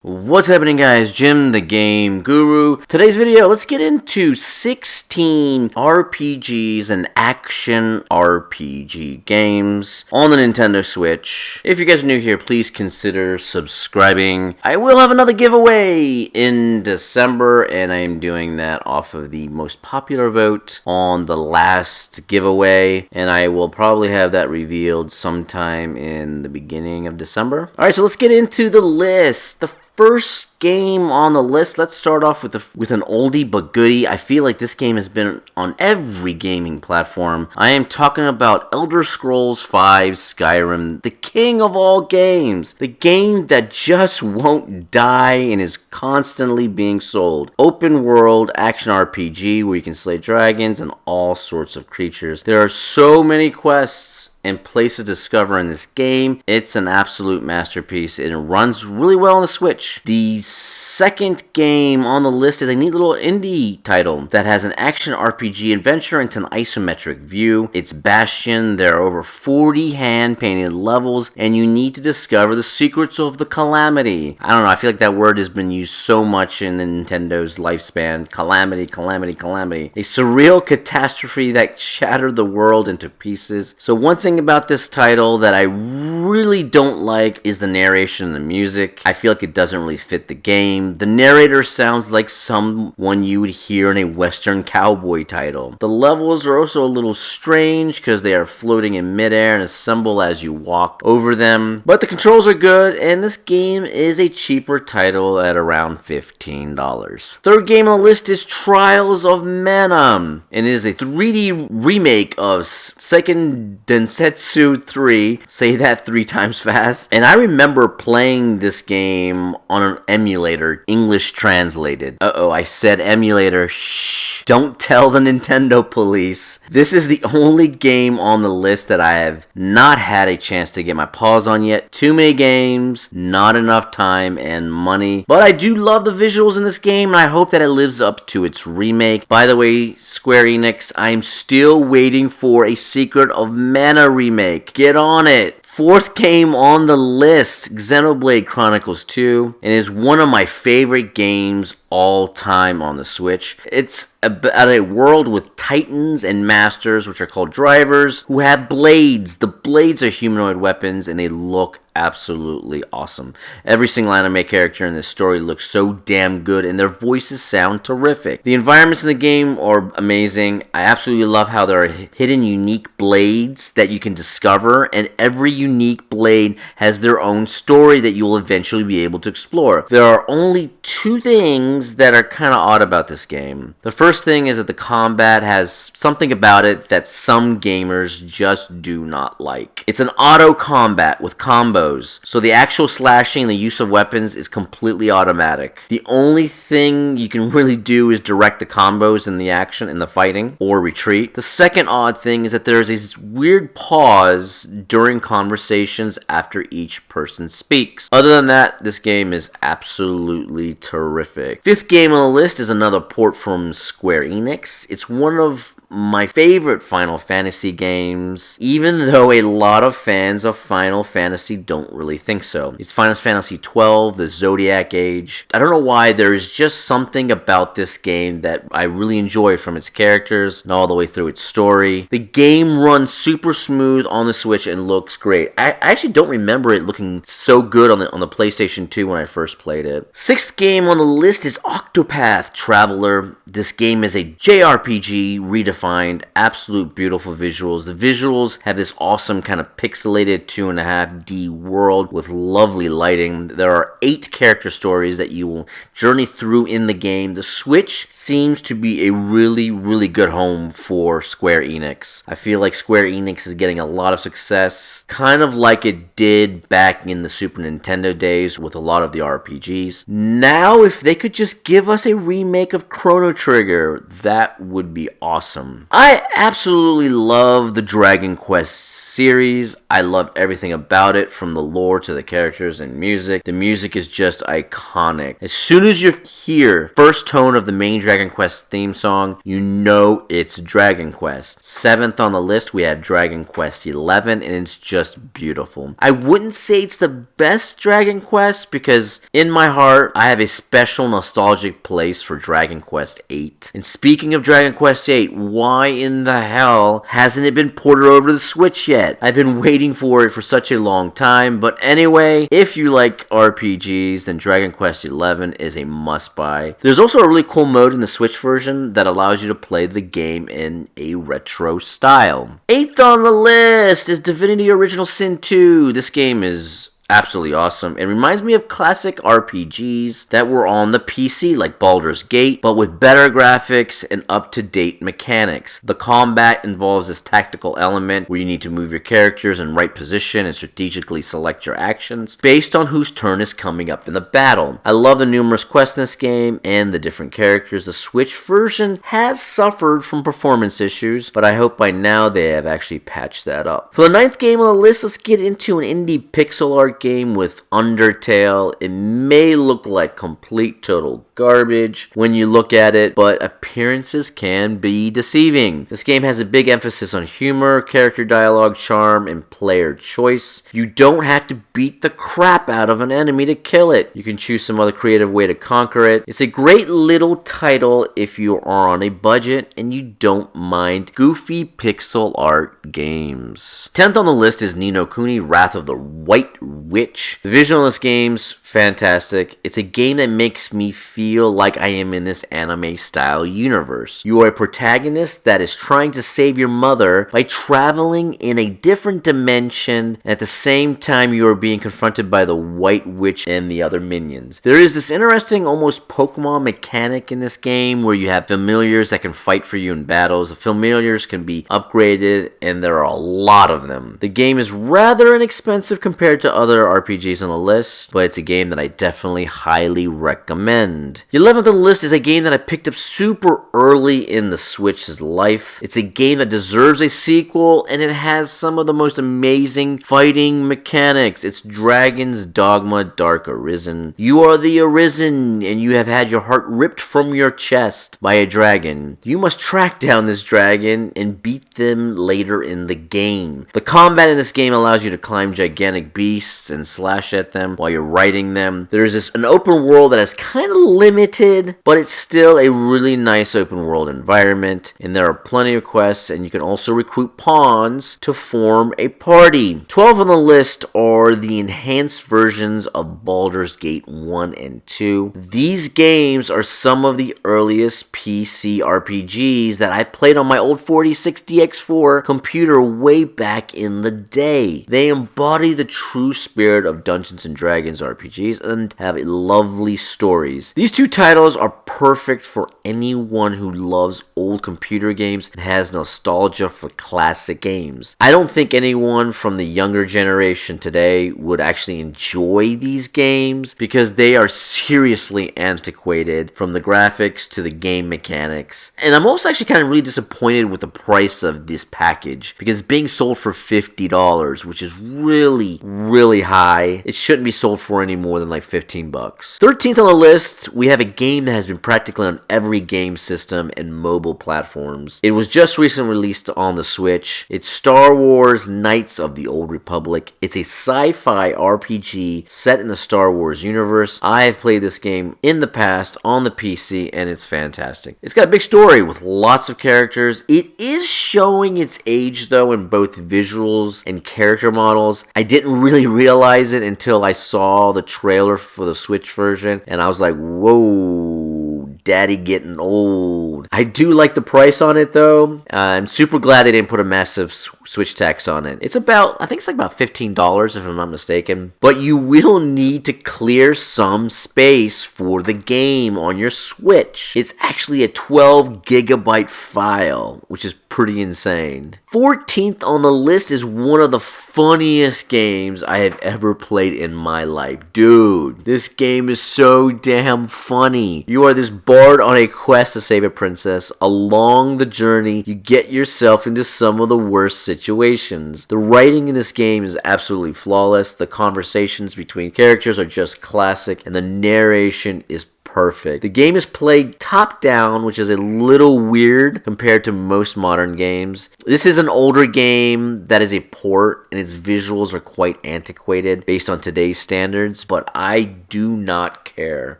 What's happening, guys? Jim the Game Guru. Today's video, let's get into 16 RPGs and action RPG games on the Nintendo Switch. If you guys are new here, please consider subscribing. I will have another giveaway in December, and I am doing that off of the most popular vote on the last giveaway, and I will probably have that revealed sometime in the beginning of December. Alright, so let's get into the list. The first game on the list, let's start off with an oldie but goodie. I feel like this game has been on every gaming platform. I am talking about Elder Scrolls V Skyrim, the king of all games. The game that just won't die and is constantly being sold. Open world action RPG where you can slay dragons and all sorts of creatures. There are so many quests and places to discover in this game. It's an absolute masterpiece, and it runs really well on the Switch. The second game on the list is a neat little indie title that has an action RPG adventure into an isometric view. It's Bastion. There are over 40 hand-painted levels, and you need to discover the secrets of the Calamity. I don't know, I feel like that word has been used so much in Nintendo's lifespan. Calamity, calamity, calamity. A surreal catastrophe that shattered the world into pieces. So one thing about this title that I really don't like is the narration and the music. I feel like it doesn't really fit the game. The narrator sounds like someone you would hear in a Western cowboy title. The levels are also a little strange because they are floating in midair and assemble as you walk over them. But the controls are good, and this game is a cheaper title at around $15. Third game on the list is Trials of Mana, and it is a 3D remake of Seiken Densetsu 3. Say that 3 times fast. And I remember playing this game on an emulator, English translated. I said emulator. Shh. Don't tell the Nintendo police. This is the only game on the list that I have not had a chance to get my paws on yet. Too many games, not enough time and money. But I do love the visuals in this game, and I hope that it lives up to its remake. By the way, Square Enix, I'm still waiting for a Secret of Mana remake. Get on it. Fourth game on the list, Xenoblade Chronicles 2, and is one of my favorite games all time on the Switch. It's about a world with titans and masters, which are called drivers, who have blades. The blades are humanoid weapons, and they look absolutely awesome. Every single anime character in this story looks so damn good, and their voices sound terrific. The environments in the game are amazing. I absolutely love how there are hidden unique blades that you can discover, and every unique blade has their own story that you will eventually be able to explore. There are only 2 things that are kind of odd about this game. The first thing is that the combat has something about it that some gamers just do not like. It's an auto combat with combos, so the actual slashing and the use of weapons is completely automatic. The only thing you can really do is direct the combos in the action in the fighting or retreat. The second odd thing is that there is a weird pause during conversations after each person speaks. Other than that, this game is absolutely terrific. Fifth game on the list is another port from Square Enix. It's one of my favorite Final Fantasy games, even though a lot of fans of Final Fantasy don't really think so. It's Final Fantasy XII, the Zodiac Age. I don't know why, there is just something about this game that I really enjoy, from its characters and all the way through its story. The game runs super smooth on the Switch and looks great. I actually don't remember it looking so good on the PlayStation 2 when I first played it. Sixth game on the list is Octopath Traveler. This game is a JRPG redefined, absolute beautiful visuals. The visuals have this awesome kind of pixelated 2.5D world with lovely lighting. There are 8 character stories that you will journey through in the game. The Switch seems to be a really, really good home for Square Enix. I feel like Square Enix is getting a lot of success, kind of like it did back in the Super Nintendo days with a lot of the RPGs. Now, if they could just give us a remake of Chrono Trigger, that would be awesome. awesome. I absolutely love the Dragon Quest series. I love everything about it, from the lore to the characters and music. The music is just iconic. As soon as you hear first tone of the main Dragon Quest theme song, you know it's Dragon Quest. 7th on the list, we have Dragon Quest XI, and it's just beautiful. I wouldn't say it's the best Dragon Quest, because in my heart, I have a special nostalgic place for Dragon Quest VIII. And speaking of Dragon Quest VIII, why in the hell hasn't it been ported over to the Switch yet? I've been waiting for it for such a long time, but anyway, if you like RPGs, then Dragon Quest XI is a must-buy. There's also a really cool mode in the Switch version that allows you to play the game in a retro style. 8th on the list is Divinity Original Sin 2. This game is absolutely awesome. It reminds me of classic RPGs that were on the PC, like Baldur's Gate, but with better graphics and up-to-date mechanics. The combat involves this tactical element where you need to move your characters in right position and strategically select your actions based on whose turn is coming up in the battle. I love the numerous quests in this game and the different characters. The Switch version has suffered from performance issues, but I hope by now they have actually patched that up. For the 9th game on the list, let's get into an indie pixel art game with Undertale. It may look like complete total garbage when you look at it, but appearances can be deceiving. This game has a big emphasis on humor, character dialogue, charm, and player choice. You don't have to beat the crap out of an enemy to kill it. You can choose some other creative way to conquer it. It's a great little title if you are on a budget and you don't mind goofy pixel art games. 10th on the list is Ni no Kuni, Wrath of the White Witch. The visual in this game's fantastic. It's a game that makes me feel like I am in this anime style universe. You are a protagonist that is trying to save your mother by traveling in a different dimension. At the same time, you are being confronted by the White Witch and the other minions. There is this interesting, almost Pokemon mechanic in this game where you have familiars that can fight for you in battles. The familiars can be upgraded, and there are a lot of them. The game is rather inexpensive compared to other RPGs on the list, but it's a game that I definitely highly recommend. The 11th on the list is a game that I picked up super early in the Switch's life. It's a game that deserves a sequel, and it has some of the most amazing fighting mechanics. It's Dragon's Dogma Dark Arisen. You are the Arisen, and you have had your heart ripped from your chest by a dragon. You must track down this dragon and beat them later in the game. The combat in this game allows you to climb gigantic beasts and slash at them while you're riding them. There's an open world that is kind of limited, but it's still a really nice open world environment, and there are plenty of quests, and you can also recruit pawns to form a party. 12 on the list are the enhanced versions of Baldur's Gate 1 and 2. These games are some of the earliest PC RPGs that I played on my old 4060X4 computer way back in the day. They embody the true spirit of Dungeons & Dragons RPGs and have lovely stories. These two titles are perfect for anyone who loves old computer games and has nostalgia for classic games. I don't think anyone from the younger generation today would actually enjoy these games because they are seriously antiquated, from the graphics to the game mechanics. And I'm also actually kind of really disappointed with the price of this package because it's being sold for $50, which is really high. It shouldn't be sold for any more than like $15. 13th on the list, we have a game that has been practically on every game system and mobile platforms. It was just recently released on the Switch. It's Star Wars Knights of the Old Republic. It's a sci-fi RPG set in the Star Wars universe. I have played this game in the past on the PC, and it's fantastic. It's got a big story with lots of characters. It is showing its age, though, in both visuals and character models. I didn't really realize it until I saw the trailer for the Switch version, and I was like, whoa, daddy getting old. I do like the price on it, though. I'm super glad they didn't put a massive Switch tax on it. It's about, I think it's like about $15 if I'm not mistaken, but you will need to clear some space for the game on your Switch. It's actually a 12 gigabyte file, which is pretty insane. 14th on the list is one of the funniest games I have ever played in my life. Dude, this game is so damn funny. You are this bard on a quest to save a princess. Along the journey, you get yourself into some of the worst situations. The writing in this game is absolutely flawless. The conversations between characters are just classic, and the narration is perfect. The game is played top down, which is a little weird compared to most modern games. This is an older game that is a port, and its visuals are quite antiquated based on today's standards, but I do not care.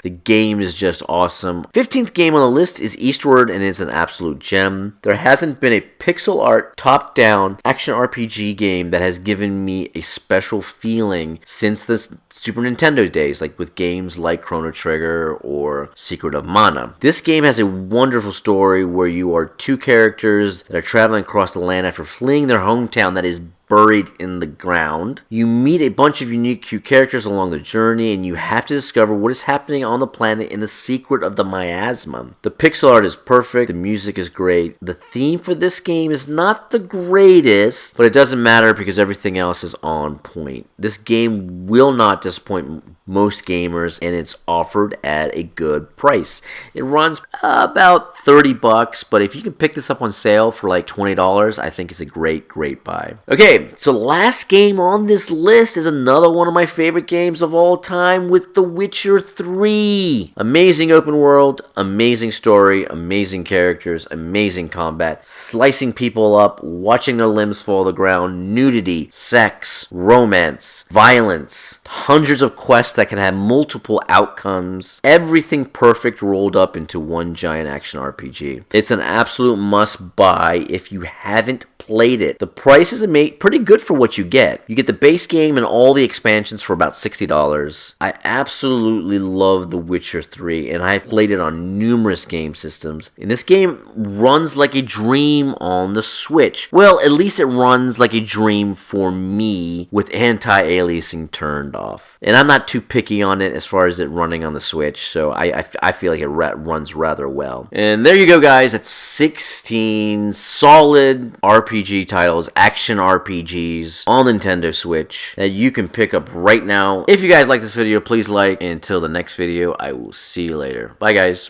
The game is just awesome. 15th game on the list is Eastward, and it's an absolute gem. There hasn't been a pixel art, top down action RPG game that has given me a special feeling since the Super Nintendo days, like with games like Chrono Trigger or Secret of Mana. This game has a wonderful story where you are two characters that are traveling across the land after fleeing their hometown that is buried in the ground. You meet a bunch of unique, cute characters along the journey, and you have to discover what is happening on the planet in the secret of the miasma. The pixel art is perfect, the music is great. The theme for this game is not the greatest, but it doesn't matter because everything else is on point. This game will not disappoint most gamers, and it's offered at a good price. It runs about 30 bucks, but if you can pick this up on sale for like $20, I think it's a great buy. Okay, so last game on this list is another one of my favorite games of all time with The Witcher 3. Amazing open world, amazing story, amazing characters, amazing combat, slicing people up, watching their limbs fall to the ground, nudity, sex, romance, violence, hundreds of quests that can have multiple outcomes. Everything perfect rolled up into one giant action RPG. It's an absolute must buy if you haven't played it. The price is pretty good for what you get. You get the base game and all the expansions for about $60. I absolutely love The Witcher 3, and I've played it on numerous game systems. And this game runs like a dream on the Switch. Well, at least it runs like a dream for me with anti-aliasing turned off. And I'm not too picky on it as far as it running on the Switch, so I feel like it runs rather well. And there you go, guys. That's 16 solid RPG titles, action RPGs on Nintendo Switch that you can pick up right now. If you guys like this video, please like. Until the next video, I will see you later. Bye, guys.